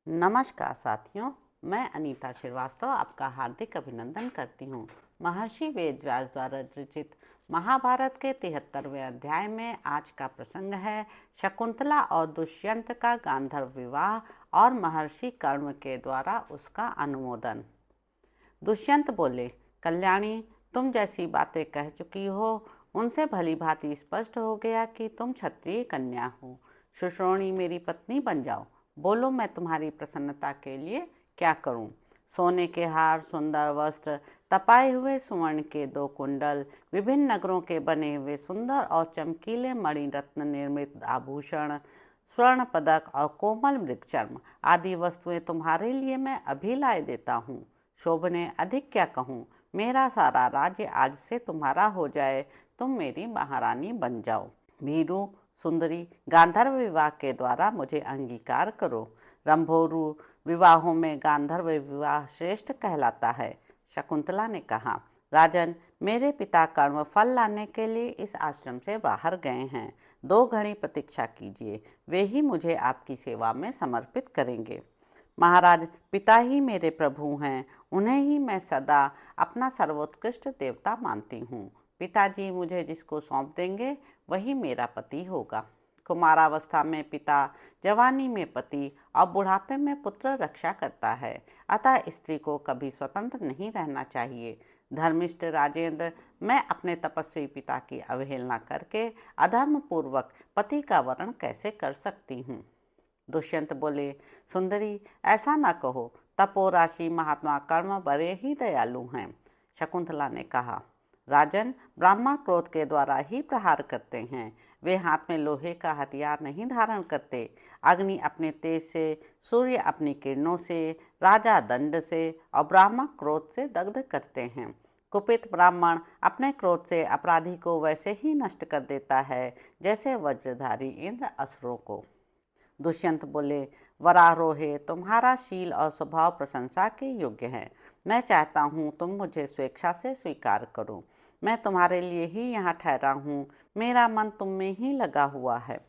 नमस्कार साथियों, मैं अनीता श्रीवास्तव आपका हार्दिक अभिनंदन करती हूँ। महर्षि वेदव्यास द्वारा रचित महाभारत के 73वें अध्याय में आज का प्रसंग है शकुंतला और दुष्यंत का गांधर्व विवाह और महर्षि कर्ण के द्वारा उसका अनुमोदन। दुष्यंत बोले, कल्याणी, तुम जैसी बातें कह चुकी हो उनसे भली भांति स्पष्ट हो गया कि तुम क्षत्रिय कन्या हो। सुश्रोणी मेरी पत्नी बन जाओ। बोलो, मैं तुम्हारी प्रसन्नता के लिए क्या करूं? सोने के हार, सुंदर वस्त्र, तपाए हुए सुवर्ण के 2 कुंडल, विभिन्न नगरों के बने हुए सुंदर और चमकीले मणि रत्न निर्मित आभूषण, स्वर्ण पदक और कोमल मृगचर्म आदि वस्तुएं तुम्हारे लिए मैं अभी लाए देता हूँ। शोभने अधिक क्या कहूँ, मेरा सारा राज्य आज से तुम्हारा हो जाए, तुम मेरी महारानी बन जाओ। वीरू, सुंदरी, गांधर्व विवाह के द्वारा मुझे अंगीकार करो। रंभोरु विवाहों में गांधर्व विवाह श्रेष्ठ कहलाता है। शकुंतला ने कहा, राजन, मेरे पिता कर्म फल लाने के लिए इस आश्रम से बाहर गए हैं। 2 घड़ी प्रतीक्षा कीजिए, वे ही मुझे आपकी सेवा में समर्पित करेंगे। महाराज, पिता ही मेरे प्रभु हैं, उन्हें ही मैं सदा अपना सर्वोत्कृष्ट देवता मानती हूँ। पिताजी मुझे जिसको सौंप देंगे वही मेरा पति होगा। कुमारावस्था में पिता, जवानी में पति और बुढ़ापे में पुत्र रक्षा करता है। अतः स्त्री को कभी स्वतंत्र नहीं रहना चाहिए। धर्मिष्ठ राजेंद्र, मैं अपने तपस्वी पिता की अवहेलना करके अधर्म पूर्वक पति का वरण कैसे कर सकती हूँ? दुष्यंत बोले, सुंदरी, ऐसा न कहो। तपोराशि महात्मा कर्ण बड़े ही दयालु हैं। शकुंतला ने कहा, राजन, ब्राह्मण क्रोध के द्वारा ही प्रहार करते हैं। वे हाथ में लोहे का हथियार नहीं धारण करते। अग्नि अपने तेज से, सूर्य अपनी किरणों से, राजा दंड से और ब्राह्मण क्रोध से दग्ध करते हैं। कुपित ब्राह्मण अपने क्रोध से अपराधी को वैसे ही नष्ट कर देता है जैसे वज्रधारी इंद्र असुरों को। दुष्यंत बोले, वरारोहे, तुम्हारा शील और स्वभाव प्रशंसा के योग्य है। मैं चाहता हूँ तुम मुझे स्वेच्छा से स्वीकार करो। मैं तुम्हारे लिए ही यहाँ ठहरा हूँ। मेरा मन तुम में ही लगा हुआ है।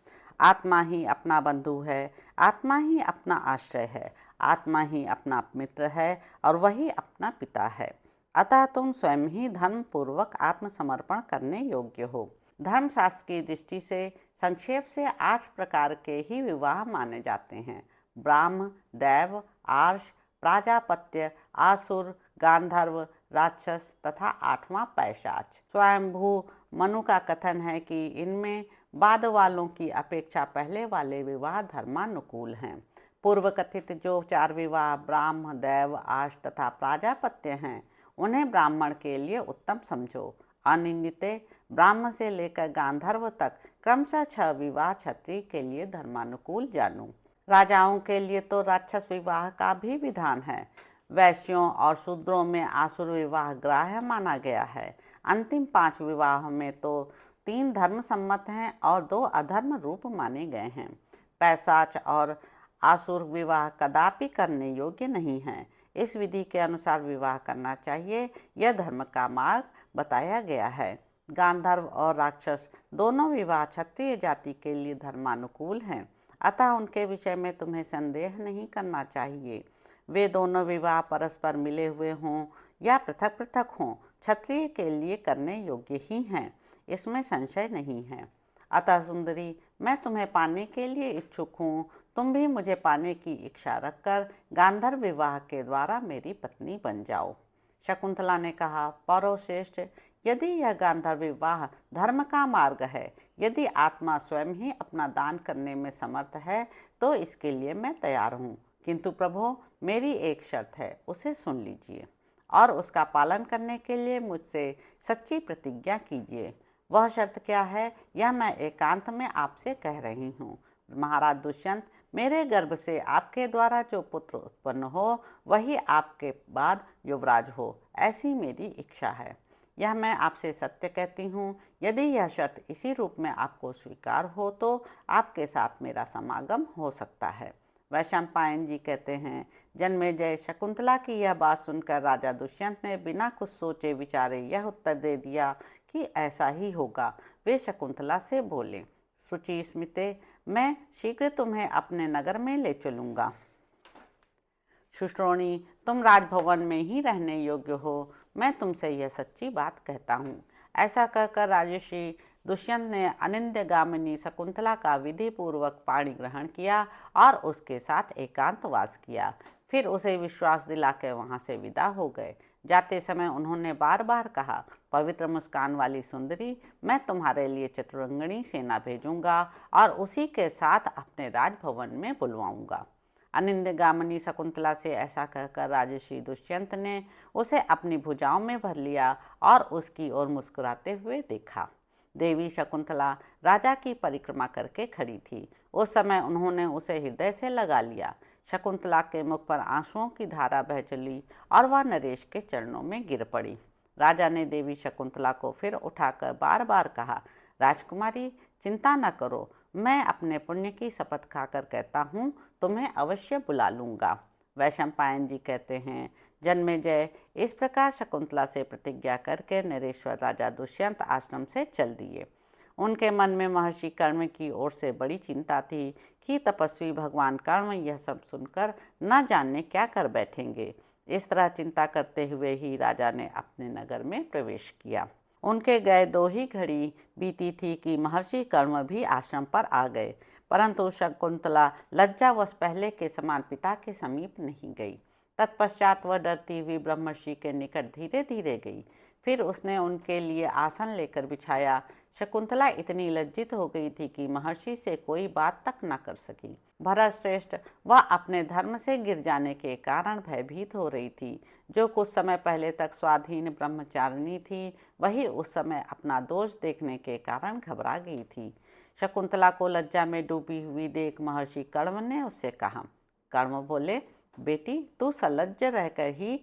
आत्मा ही अपना बंधु है, आत्मा ही अपना आश्रय है, आत्मा ही अपना मित्र है और वही अपना पिता है। अतः तुम स्वयं ही धर्म पूर्वक आत्मसमर्पण करने योग्य हो। धर्मशास्त्र की दृष्टि से संक्षेप से 8 प्रकार के ही विवाह माने जाते हैं: ब्राह्म, दैव, आर्ष, प्राजापत्य, आसुर, गांधर्व, राक्षस तथा 8वां पैशाच। स्वयंभू मनु का कथन है कि इनमें बाद वालों की अपेक्षा पहले वाले विवाह धर्मानुकूल हैं। पूर्व कथित जो 4 विवाह ब्राह्म, दैव, आर्ष तथा प्राजापत्य हैं, उन्हें ब्राह्मण के लिए उत्तम समझो। अनिंदिते, ब्राह्म से लेकर गांधर्व तक क्रमशः 6 विवाह क्षत्रिय के लिए धर्मानुकूल जानो। राजाओं के लिए तो राक्षस विवाह का भी विधान है। वैश्यों और शूद्रों में आसुर विवाह ग्राह्य माना गया है। अंतिम 5 विवाह में तो 3 धर्म सम्मत हैं और 2 अधर्म रूप माने गए हैं। पैशाच और आसुर विवाह कदापि करने योग्य नहीं है। इस विधि के अनुसार विवाह करना चाहिए, यह धर्म का मार्ग बताया गया है। गांधर्व और राक्षस दोनों विवाह क्षत्रिय जाति के लिए धर्मानुकूल हैं, अतः उनके विषय में तुम्हें संदेह नहीं करना चाहिए। वे दोनों विवाह परस्पर मिले हुए हों या पृथक पृथक हों, क्षत्रिय के लिए करने योग्य ही हैं, इसमें संशय नहीं है। अतः सुंदरी, मैं तुम्हें पाने के लिए इच्छुक हूँ। तुम भी मुझे पाने की इच्छा रखकर गांधर्व विवाह के द्वारा मेरी पत्नी बन जाओ। शकुंतला ने कहा, पौरवश्रेष्ठ, यदि यह गांधर्व विवाह धर्म का मार्ग है, यदि आत्मा स्वयं ही अपना दान करने में समर्थ है, तो इसके लिए मैं तैयार हूँ। किंतु प्रभो, मेरी एक शर्त है, उसे सुन लीजिए और उसका पालन करने के लिए मुझसे सच्ची प्रतिज्ञा कीजिए। वह शर्त क्या है, यह मैं एकांत में आपसे कह रही हूँ। महाराज दुष्यंत, मेरे गर्भ से आपके द्वारा जो पुत्र उत्पन्न हो वही आपके बाद युवराज हो, ऐसी मेरी इच्छा है। यह मैं आपसे सत्य कहती हूँ। यदि यह शर्त इसी रूप में आपको स्वीकार हो तो आपके साथ मेरा समागम हो सकता है। वैशंपायन जी कहते हैं, जन्मेजय, शकुंतला की यह बात सुनकर राजा दुष्यंत ने बिना कुछ सोचे विचारे यह उत्तर दे दिया कि ऐसा ही होगा। वे शकुंतला से बोले, शुचि स्मिते, मैं शीघ्र तुम्हें अपने नगर में ले चलूँगा। सुश्रोणी, तुम राजभवन में ही रहने योग्य हो, मैं तुमसे यह सच्ची बात कहता हूँ। ऐसा कहकर राजर्षि दुष्यंत ने अनिंद्यगामिनी शकुंतला का विधि पूर्वक पाणी ग्रहण किया और उसके साथ एकांतवास किया। फिर उसे विश्वास दिलाकर वहाँ से विदा हो गए। जाते समय उन्होंने बार बार कहा, पवित्र मुस्कान वाली सुंदरी, मैं तुम्हारे लिए चतुरंगणी सेना भेजूंगा और उसी के साथ अपने राजभवन में बुलवाऊंगा। अनिंद्यगामिनी शकुंतला से ऐसा कहकर राजर्षि दुष्यंत ने उसे अपनी भुजाओं में भर लिया और उसकी ओर मुस्कुराते हुए देखा। देवी शकुंतला राजा की परिक्रमा करके खड़ी थी। उस समय उन्होंने उसे हृदय से लगा लिया। शकुंतला के मुख पर आंसुओं की धारा बह चली और वह नरेश के चरणों में गिर पड़ी। राजा ने देवी शकुंतला को फिर उठाकर बार बार कहा, राजकुमारी, चिंता न करो, मैं अपने पुण्य की शपथ खाकर कहता हूँ, तुम्हें अवश्य बुला लूँगा। वैशंपायन जी कहते हैं, जन्मेजय इस प्रकार शकुंतला से प्रतिज्ञा करके नरेश्वर राजा दुष्यंत आश्रम से चल दिए। उनके मन में महर्षि कर्ण की ओर से बड़ी चिंता थी कि तपस्वी भगवान कर्ण यह सब सुनकर न जाने क्या कर बैठेंगे। इस तरह चिंता करते हुए ही राजा ने अपने नगर में प्रवेश किया। उनके गए 2 ही घड़ी बीती थी कि महर्षि कर्ण भी आश्रम पर आ गए, परंतु शकुंतला लज्जावश पहले के समान पिता के समीप नहीं गई। तत्पश्चात वह डरती हुई ब्रह्मर्षि के निकट धीरे धीरे गई। फिर उसने उनके लिए आसन लेकर बिछाया। शकुंतला इतनी लज्जित हो गई थी कि महर्षि से कोई बात तक न कर सकी। भरत श्रेष्ठ, वह अपने धर्म से गिर जाने के कारण भयभीत हो रही थी। जो कुछ समय पहले तक स्वाधीन ब्रह्मचारिणी थी, वही उस समय अपना दोष देखने के कारण घबरा गई थी। शकुंतला को लज्जा में डूबी हुई देख महर्षि कण्व ने उससे कहा। कण्व बोले, बेटी, तू सलज्ज रहकर ही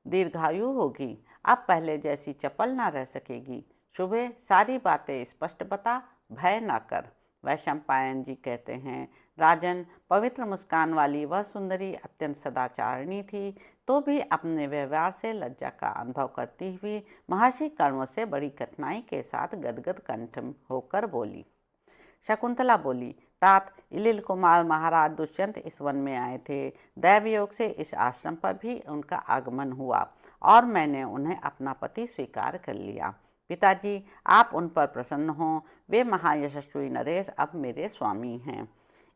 दीर्घायु होगी, अब पहले जैसी चपल ना रह सकेगी। सुबह सारी बातें स्पष्ट बता, भय ना कर। वैशंपायन जी कहते हैं, राजन, पवित्र मुस्कान वाली वह सुंदरी अत्यंत सदाचारिणी थी, तो भी अपने व्यवहार से लज्जा का अनुभव करती हुई महर्षि कण्व से बड़ी कठिनाई के साथ गदगद कंठ होकर बोली। शकुंतला बोली, तात, इलिल कुमार महाराज दुष्यंत इस वन में आए थे। दैवयोग से इस आश्रम पर भी उनका आगमन हुआ और मैंने उन्हें अपना पति स्वीकार कर लिया। पिताजी, आप उन पर प्रसन्न हों, वे महायशस्वी नरेश अब मेरे स्वामी हैं।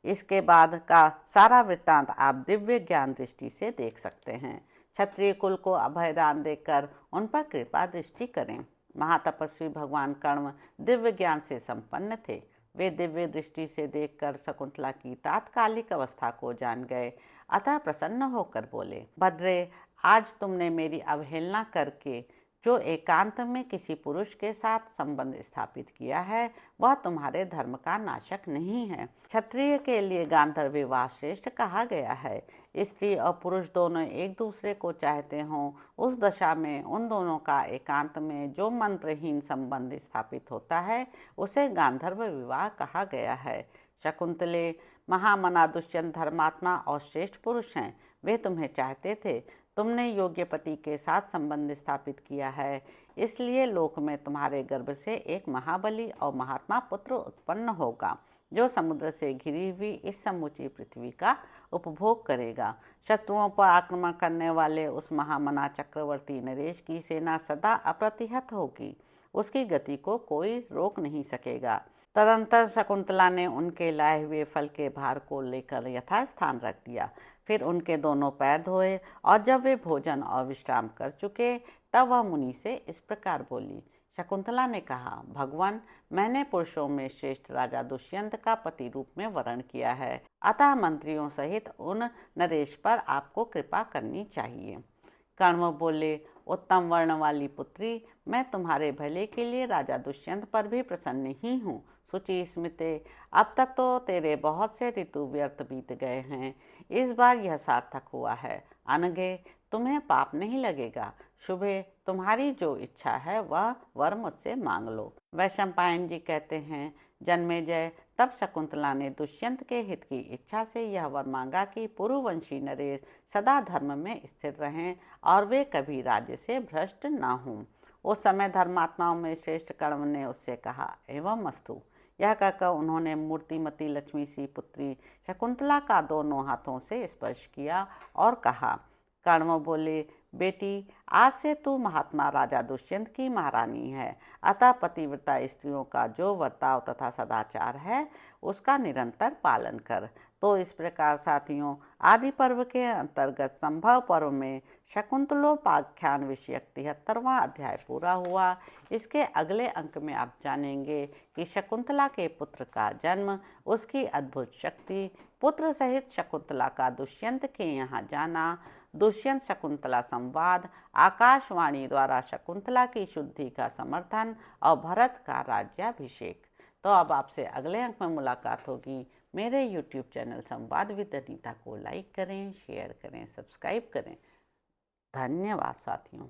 इसके बाद का सारा वृत्तांत आप दिव्य ज्ञान दृष्टि से देख सकते हैं। क्षत्रिय कुल को अभयदान देकर उन पर कृपा दृष्टि करें। महातपस्वी भगवान कण्व दिव्य ज्ञान से संपन्न थे। वे दिव्य दृष्टि से देखकर शकुंतला की तात्कालिक अवस्था को जान गए, अतः प्रसन्न होकर बोले, भद्रे, आज तुमने मेरी अवहेलना करके जो एकांत में किसी पुरुष के साथ संबंध स्थापित किया है, वह तुम्हारे धर्म का नाशक नहीं है। क्षत्रिय के लिए गांधर्व विवाह श्रेष्ठ कहा गया है। स्त्री और पुरुष दोनों एक दूसरे को चाहते हों, उस दशा में उन दोनों का एकांत में जो मंत्रहीन संबंध स्थापित होता है, उसे गांधर्व विवाह कहा गया है। शकुंतले, महामना दुष्यंत धर्मात्मा और श्रेष्ठ पुरुष हैं। वे तुम्हें चाहते थे। तुमने योग्य पति के साथ संबंध स्थापित किया है, इसलिए लोक में तुम्हारे गर्भ से एक महाबली और महात्मा पुत्र उत्पन्न होगा, जो समुद्र से घिरी हुई इस समूची पृथ्वी का उपभोग करेगा। शत्रुओं पर आक्रमण करने वाले उस महामना चक्रवर्ती नरेश की सेना सदा अप्रतिहत होगी। उसकी गति को कोई रोक नहीं सकेगा। तदंतर शकुंतला ने उनके लाए हुए फल के भार को लेकर यथास्थान रख दिया। फिर उनके दोनों पैर धोए और जब वे भोजन और विश्राम कर चुके, तब वह मुनि से इस प्रकार बोली। शकुंतला ने कहा, भगवान, मैंने पुरुषों में श्रेष्ठ राजा दुष्यंत का पति रूप में वर्ण किया है, अतः मंत्रियों सहित उन नरेश पर आपको कृपा करनी चाहिए। कण्व बोले, उत्तम वर्ण वाली पुत्री, मैं तुम्हारे भले के लिए राजा दुष्यंत पर भी प्रसन्न ही हूँ। सुचि स्मिते, अब तक तो तेरे बहुत से ऋतु व्यर्थ बीत गए हैं, इस बार यह सार्थक हुआ है। अनगे, तुम्हें पाप नहीं लगेगा। शुभे, तुम्हारी जो इच्छा है वह वर मुझसे मांग लो। वैशंपायन जी कहते हैं, जन्मेजय, तब शकुंतला ने दुष्यंत के हित की इच्छा से यह वर मांगा कि पूर्ववंशी नरेश सदा धर्म में स्थिर रहें और वे कभी राज्य से भ्रष्ट न हों। उस समय धर्मात्माओं में श्रेष्ठ कण्व ने उससे कहा, एवं अस्तु। यह कहकर उन्होंने मूर्तिमती लक्ष्मी सी पुत्री शकुंतला का दोनों हाथों से स्पर्श किया और कहा, कर्ण बोले, बेटी आज से तू महात्मा राजा दुष्यंत की महारानी है, अतः पतिव्रता स्त्रियों का जो वर्ताव तथा सदाचार है उसका निरंतर पालन कर। तो इस प्रकार साथियों, आदि पर्व के अंतर्गत संभव पर्व में शकुंतलोपाख्यान विषयक 73वां अध्याय पूरा हुआ। इसके अगले अंक में आप जानेंगे कि शकुंतला के पुत्र का जन्म, उसकी अद्भुत शक्ति, पुत्र सहित शकुंतला का दुष्यंत के यहाँ जाना, दुष्यंत शकुंतला संवाद, आकाशवाणी द्वारा शकुंतला की शुद्धि का समर्थन और भरत का राज्याभिषेक। तो अब आपसे अगले अंक में मुलाकात होगी। मेरे YouTube चैनल संवाद विद अनीता को लाइक करें, शेयर करें, सब्सक्राइब करें। धन्यवाद साथियों।